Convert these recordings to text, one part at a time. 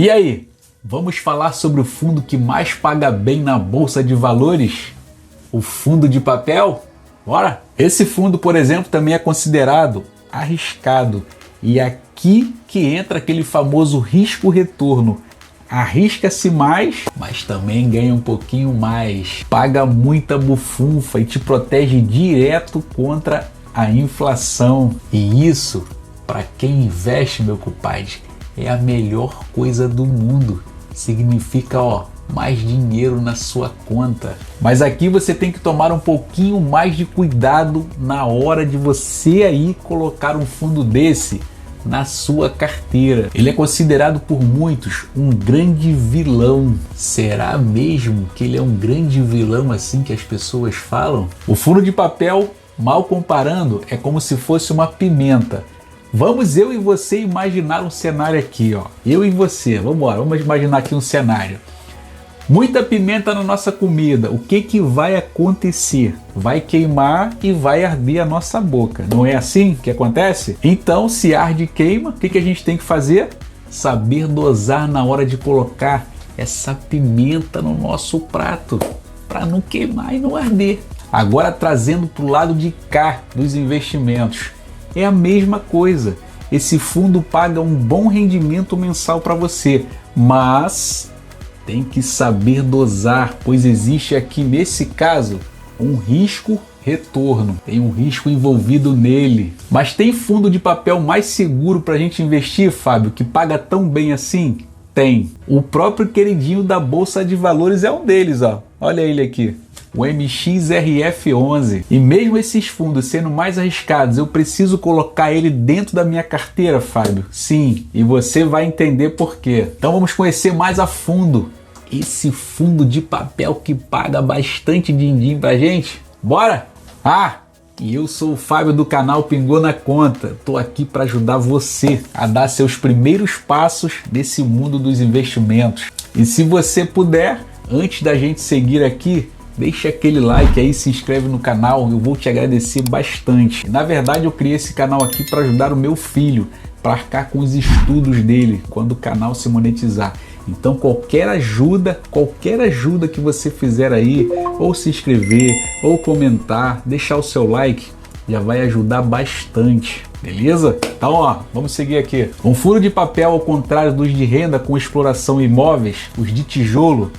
E aí, vamos falar sobre o fundo que mais paga bem na Bolsa de Valores? O fundo de papel? Bora! Esse fundo, por exemplo, também é considerado arriscado. E aqui que entra aquele famoso risco-retorno. Arrisca-se mais, mas também ganha um pouquinho mais. Paga muita bufunfa e te protege direto contra a inflação. E isso, para quem investe, meu compadre, é a melhor coisa do mundo. Significa, mais dinheiro na sua conta. Mas aqui você tem que tomar um pouquinho mais de cuidado na hora de você aí colocar um fundo desse na sua carteira. Ele é considerado por muitos um grande vilão. Será mesmo que ele é um grande vilão assim que as pessoas falam? O fundo de papel, mal comparando, é como se fosse uma pimenta. Vamos eu e você imaginar um cenário aqui, Eu e você, vamos imaginar aqui um cenário. Muita pimenta na nossa comida, o que vai acontecer? Vai queimar e vai arder a nossa boca. Não é assim que acontece? Então, se arde e queima, o que a gente tem que fazer? Saber dosar na hora de colocar essa pimenta no nosso prato, para não queimar e não arder. Agora, trazendo para o lado de cá dos investimentos, é a mesma coisa. Esse fundo paga um bom rendimento mensal para você, mas tem que saber dosar, pois existe aqui nesse caso um risco-retorno. Tem um risco envolvido nele. Mas tem fundo de papel mais seguro para a gente investir, Fábio, que paga tão bem assim? Tem. O próprio queridinho da Bolsa de Valores é um deles, Olha ele aqui. O MXRF11. E mesmo esses fundos sendo mais arriscados, eu preciso colocar ele dentro da minha carteira, Fábio? Sim, e você vai entender por quê. Então vamos conhecer mais a fundo esse fundo de papel que paga bastante din-din pra gente. Bora? E eu sou o Fábio do canal Pingou na Conta. Tô aqui para ajudar você a dar seus primeiros passos nesse mundo dos investimentos. E se você puder, antes da gente seguir aqui, deixa aquele like aí, se inscreve no canal, eu vou te agradecer bastante. Na verdade, eu criei esse canal aqui para ajudar o meu filho, para arcar com os estudos dele, quando o canal se monetizar. Então qualquer ajuda que você fizer aí, ou se inscrever, ou comentar, deixar o seu like, já vai ajudar bastante, beleza? Então vamos seguir aqui. Um fundo de papel, ao contrário dos de renda com exploração em imóveis, os de tijolo,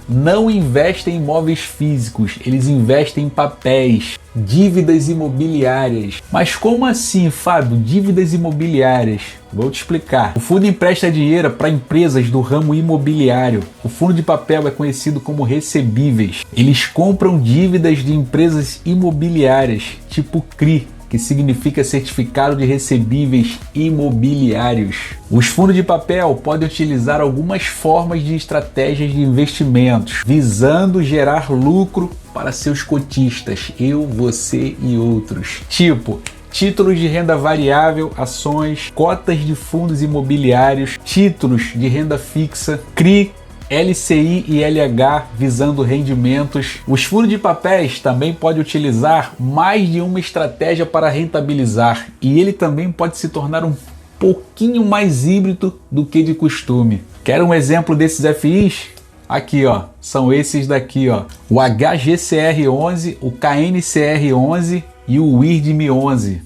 não investem em imóveis físicos, eles investem em papéis, dívidas imobiliárias. Mas como assim, Fábio, dívidas imobiliárias? Vou te explicar. O fundo empresta dinheiro para empresas do ramo imobiliário. O fundo de papel é conhecido como recebíveis. Eles compram dívidas de empresas imobiliárias, tipo CRI, que significa Certificado de Recebíveis Imobiliários. Os fundos de papel podem utilizar algumas formas de estratégias de investimentos, visando gerar lucro para seus cotistas, eu, você e outros. Tipo, títulos de renda variável, ações, cotas de fundos imobiliários, títulos de renda fixa, CRI, LCI e LH visando rendimentos. Os fundos de papéis também podem utilizar mais de uma estratégia para rentabilizar, e ele também pode se tornar um pouquinho mais híbrido do que de costume. Quer um exemplo desses FIs? Aqui, são esses daqui, o HGCR11, o KNCR11 e o WIRDM11.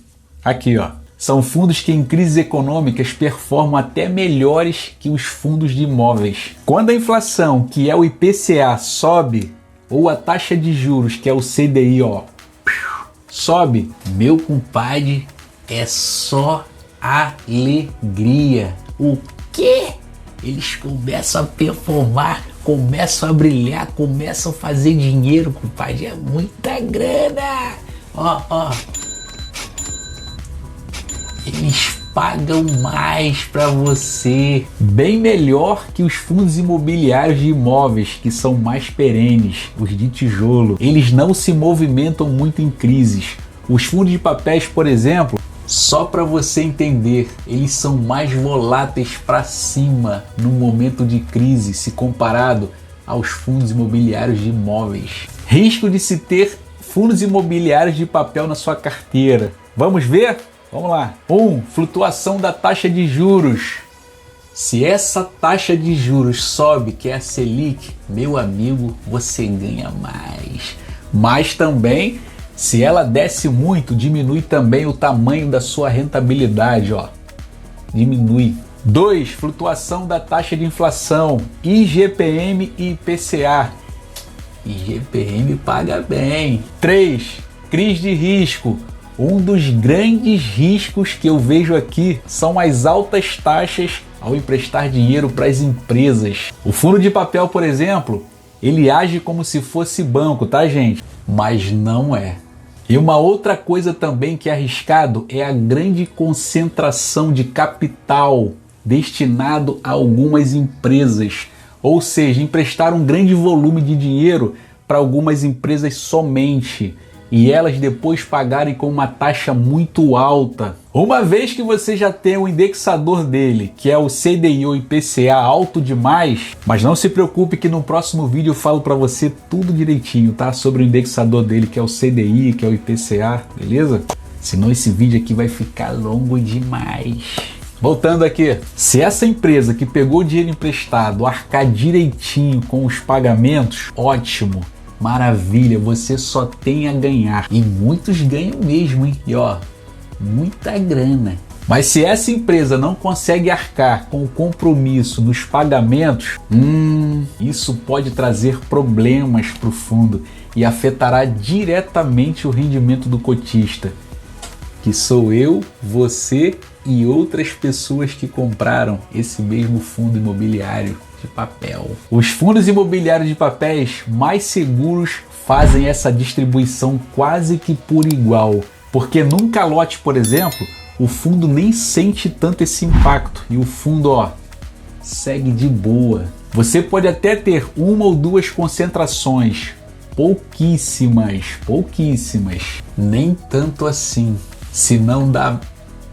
Aqui, são fundos que em crises econômicas performam até melhores que os fundos de imóveis. Quando a inflação, que é o IPCA, sobe, ou a taxa de juros, que é o CDI, sobe, meu compadre, é só alegria. O quê? Eles começam a performar, começam a brilhar, começam a fazer dinheiro, compadre. É muita grana. Eles pagam mais para você, bem melhor que os fundos imobiliários de imóveis, que são mais perenes, os de tijolo. Eles não se movimentam muito em crises. Os fundos de papéis, por exemplo, só para você entender, eles são mais voláteis para cima no momento de crise, se comparado aos fundos imobiliários de imóveis. Risco de se ter fundos imobiliários de papel na sua carteira. Vamos ver? Vamos lá. 1. Flutuação da taxa de juros. Se essa taxa de juros sobe, que é a Selic, meu amigo, você ganha mais. Mas também, se ela desce muito, diminui também o tamanho da sua rentabilidade, ó. Diminui. 2. Flutuação da taxa de inflação, IGPM e IPCA. IGPM paga bem. 3. Crise de risco. Um dos grandes riscos que eu vejo aqui são as altas taxas ao emprestar dinheiro para as empresas. O fundo de papel, por exemplo, ele age como se fosse banco, tá, gente? Mas não é. E uma outra coisa também que é arriscado é a grande concentração de capital destinado a algumas empresas. Ou seja, emprestar um grande volume de dinheiro para algumas empresas somente e elas depois pagarem com uma taxa muito alta. Uma vez que você já tem o indexador dele, que é o CDI ou IPCA alto demais, mas não se preocupe que no próximo vídeo eu falo para você tudo direitinho, tá? Sobre o indexador dele, que é o CDI, que é o IPCA, beleza? Senão esse vídeo aqui vai ficar longo demais. Voltando aqui, se essa empresa que pegou o dinheiro emprestado arcar direitinho com os pagamentos, ótimo. Maravilha, você só tem a ganhar. E muitos ganham mesmo, hein? E ó, muita grana. Mas se essa empresa não consegue arcar com o compromisso nos pagamentos, isso pode trazer problemas para o fundo e afetará diretamente o rendimento do cotista, que sou eu, você e outras pessoas que compraram esse mesmo fundo imobiliário de papel. Os fundos imobiliários de papéis mais seguros fazem essa distribuição quase que por igual, porque num calote, por exemplo, o fundo nem sente tanto esse impacto e o fundo, ó, segue de boa. Você pode até ter uma ou duas concentrações, pouquíssimas, nem tanto assim, se não dá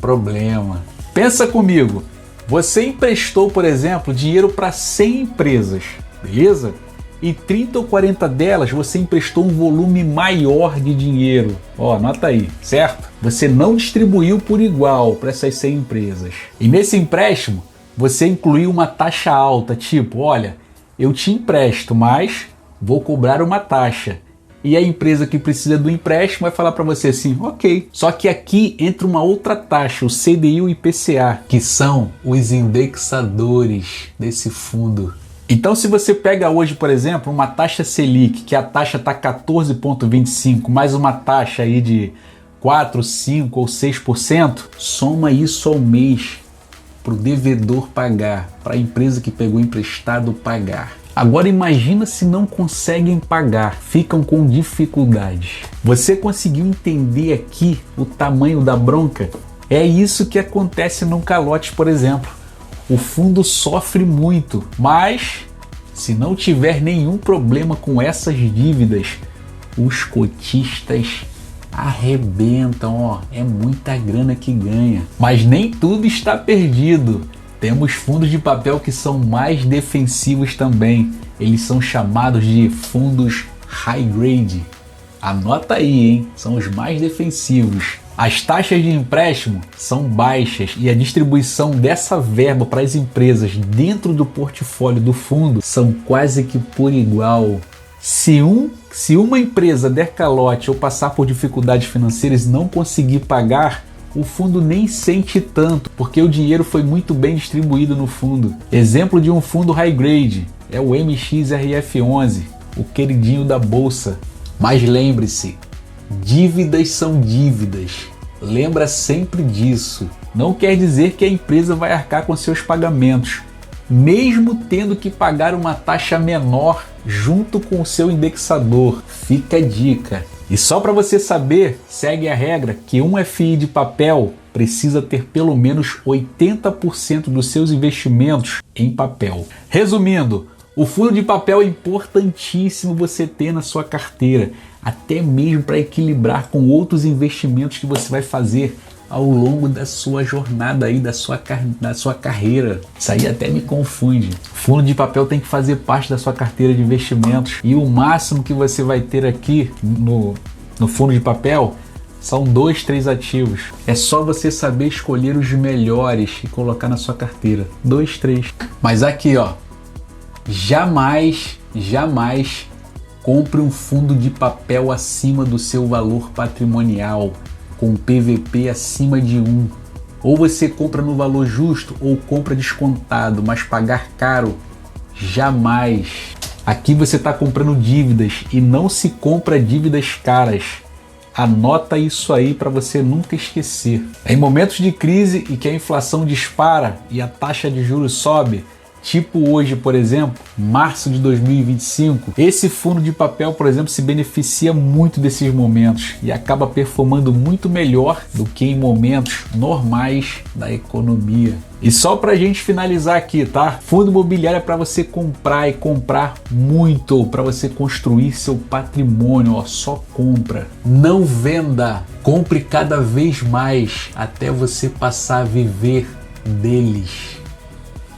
problema. Pensa comigo. Você emprestou, por exemplo, dinheiro para 100 empresas, beleza? E 30 ou 40 delas você emprestou um volume maior de dinheiro. Ó, anota aí, certo? Você não distribuiu por igual para essas 100 empresas. E nesse empréstimo, você incluiu uma taxa alta, tipo, olha, eu te empresto, mas vou cobrar uma taxa. E a empresa que precisa do empréstimo vai falar para você assim, ok. Só que aqui entra uma outra taxa, o CDI e o IPCA, que são os indexadores desse fundo. Então se você pega hoje, por exemplo, uma taxa Selic, que a taxa está 14,25, mais uma taxa aí de 4, 5 ou 6%, soma isso ao mês para o devedor pagar, para a empresa que pegou emprestado pagar. Agora imagina se não conseguem pagar, ficam com dificuldades. Você conseguiu entender aqui o tamanho da bronca? É isso que acontece num calote, por exemplo. O fundo sofre muito, mas se não tiver nenhum problema com essas dívidas, os cotistas arrebentam, ó, é muita grana que ganha. Mas nem tudo está perdido. Temos fundos de papel que são mais defensivos também. Eles são chamados de fundos high grade. Anota aí, hein? São os mais defensivos. As taxas de empréstimo são baixas e a distribuição dessa verba para as empresas dentro do portfólio do fundo são quase que por igual. Se uma empresa der calote ou passar por dificuldades financeiras e não conseguir pagar, o fundo nem sente tanto, porque o dinheiro foi muito bem distribuído no fundo. Exemplo de um fundo high grade é o MXRF11, o queridinho da bolsa. Mas lembre-se, dívidas são dívidas. Lembra sempre disso. Não quer dizer que a empresa vai arcar com seus pagamentos, mesmo tendo que pagar uma taxa menor junto com o seu indexador. Fica a dica. E só para você saber, segue a regra que um FI de papel precisa ter pelo menos 80% dos seus investimentos em papel. Resumindo, o fundo de papel é importantíssimo você ter na sua carteira, até mesmo para equilibrar com outros investimentos que você vai fazer ao longo da sua jornada aí, da sua carreira. Isso aí até me confunde. Fundo de papel tem que fazer parte da sua carteira de investimentos e o máximo que você vai ter aqui no fundo de papel São 2, 3 ativos. É só você saber escolher os melhores e colocar na sua carteira. 2, 3. Mas aqui, ó, jamais compre um fundo de papel acima do seu valor patrimonial, com PVP acima de 1. Ou você compra no valor justo ou compra descontado, mas pagar caro, jamais. Aqui você está comprando dívidas e não se compra dívidas caras. Anota isso aí para você nunca esquecer. Em momentos de crise e que a inflação dispara e a taxa de juros sobe, tipo hoje, por exemplo, março de 2025, esse fundo de papel, por exemplo, se beneficia muito desses momentos e acaba performando muito melhor do que em momentos normais da economia. E só pra gente finalizar aqui, tá? Fundo imobiliário é para você comprar e comprar muito, para você construir seu patrimônio, ó, só compra. Não venda, compre cada vez mais até você passar a viver deles.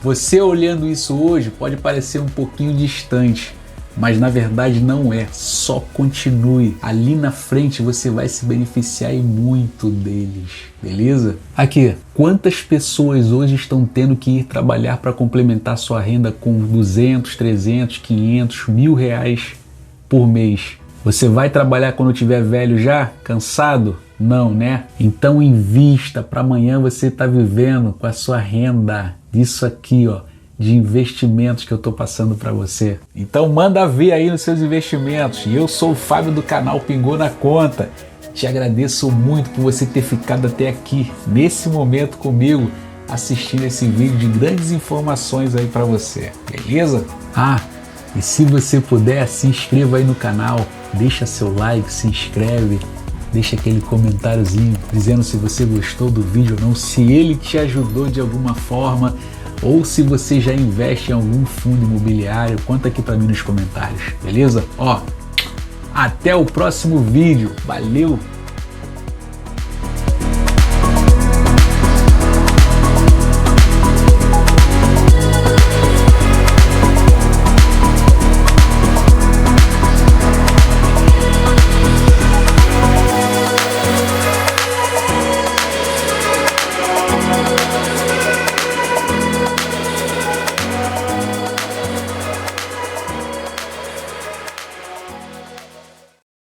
Você olhando isso hoje pode parecer um pouquinho distante, mas na verdade não é. Só continue. Ali na frente você vai se beneficiar e muito deles, beleza? Aqui, quantas pessoas hoje estão tendo que ir trabalhar para complementar sua renda com 200, 300, 500, R$1.000 por mês? Você vai trabalhar quando tiver velho já? Cansado? Não, né? Então invista para amanhã você estar vivendo com a sua renda. Isso aqui, ó, de investimentos que eu tô passando para você. Então manda ver aí nos seus investimentos. E eu sou o Fábio do canal Pingou na Conta. Te agradeço muito por você ter ficado até aqui, nesse momento comigo, assistindo esse vídeo de grandes informações aí para você, beleza? E se você puder, se inscreva aí no canal, deixa seu like, se inscreve, deixa aquele comentáriozinho dizendo se você gostou do vídeo ou não, se ele te ajudou de alguma forma, ou se você já investe em algum fundo imobiliário, conta aqui para mim nos comentários, beleza? Ó, até o próximo vídeo, valeu!